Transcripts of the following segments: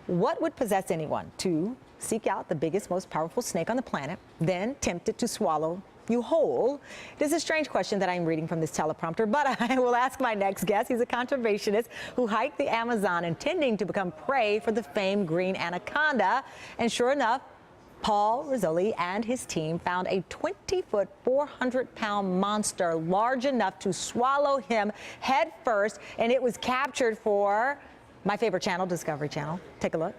What would possess anyone to seek out the biggest, most powerful snake on the planet, then tempt it to swallow you whole? This is a strange question that I'm reading from this teleprompter, but I will ask my next guest. He's a conservationist who hiked the Amazon intending to become prey for the famed green anaconda. And sure enough, Paul Rosolie and his team found a 20-foot, 400-pound monster large enough to swallow him head first, and it was captured for my favorite channel, Discovery Channel. Take a look.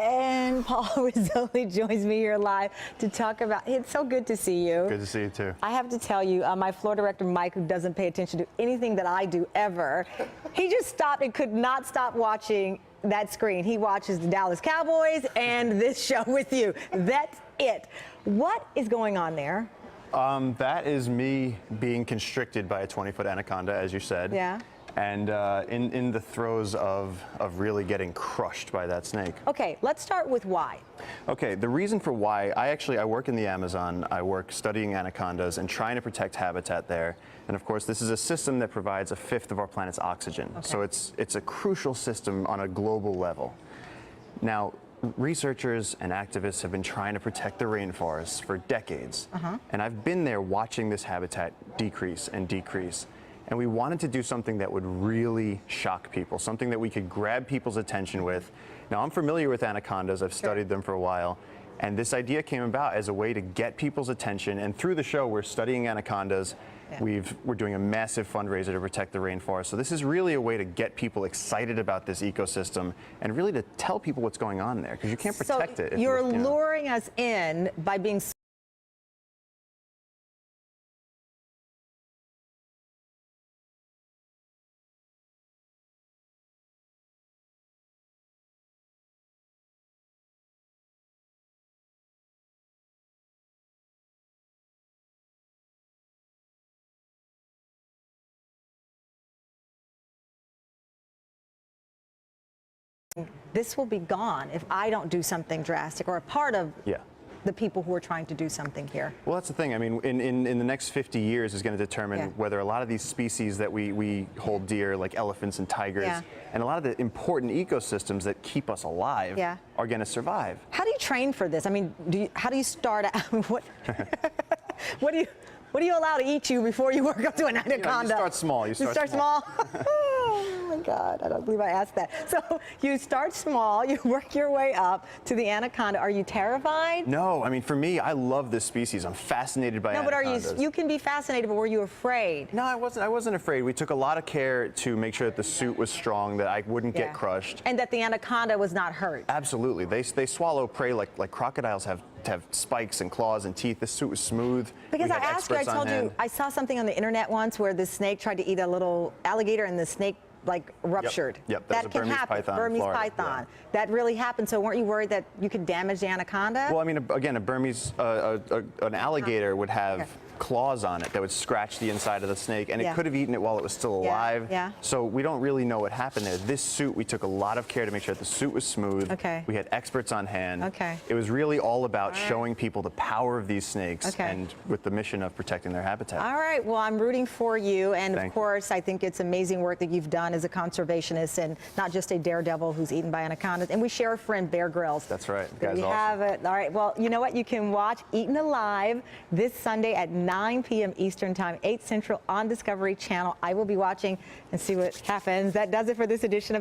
And Paul Rosolie joins me here live to talk about, it's so good to see you. Good to see you too. I have to tell you, my floor director, Mike, who doesn't pay attention to anything that I do ever, he just stopped and could not stop watching that screen. He watches the Dallas Cowboys and this show with you. That's it. What is going on there? That is me being constricted by a 20-foot anaconda, as you said. Yeah. And in the throes of really getting crushed by that snake. Okay, let's start with why. Okay, the reason for why, I work in the Amazon. I work studying anacondas and trying to protect habitat there. And of course, this is a system that provides a fifth of our planet's oxygen. Okay. So it's a crucial system on a global level. Now, researchers and activists have been trying to protect the rainforests for decades. And I've been there watching this habitat decrease and decrease. And we wanted to do something that would really shock people, something that we could grab people's attention with. Now, I'm familiar with anacondas. I've studied them for a while. And this idea came about as a way to get people's attention. And through the show, we're studying anacondas. Yeah. We're doing a massive fundraiser to protect the rainforest. So this is really a way to get people excited about this ecosystem and really to tell people what's going on there, because you can't protect it. You're luring us in by being this will be gone if I don't do something drastic or a part of the people who are trying to do something here. Well, that's the thing. I mean, in the next 50 years is going to determine whether a lot of these species that we hold dear, like elephants and tigers, and a lot of the important ecosystems that keep us alive are going to survive. How do you train for this? I mean, how do you start out? What do you allow to eat you before you work up to an anaconda? You start small. You start small. Oh my God, I don't believe I asked that. So you start small, you work your way up to the anaconda. Are you terrified? No, I mean, for me, I love this species. I'm fascinated by anacondas. No, but you can be fascinated, but were you afraid? No, I wasn't afraid. We took a lot of care to make sure that the suit was strong, that I wouldn't get crushed. And that the anaconda was not hurt. Absolutely. They swallow prey like crocodiles have spikes and claws and teeth. This suit was smooth. Because I asked you, I told you, I saw something on the internet once where the snake tried to eat a little alligator and the snake like ruptured. Yep. That can happen. Burmese python. That really happened. So weren't you worried that you could damage the anaconda? Well, I mean, again, an alligator would have claws on it that would scratch the inside of the snake, and it could have eaten it while it was still alive. So we don't really know what happened there. This suit, we took a lot of care to make sure that the suit was smooth. We had experts on hand. It was really all about showing people the power of these snakes and with the mission of protecting their habitat. All right. Well, I'm rooting for you, and of course, I think it's amazing work that you've done as a conservationist and not just a daredevil who's eaten by anacondas. And we share a friend, Bear Grylls. That's right. The guy's we awesome. have it. All right. Well, you know what? You can watch Eaten Alive this Sunday at 9 p.m. Eastern Time, 8 Central on Discovery Channel. I will be watching and see what happens. That does it for this edition of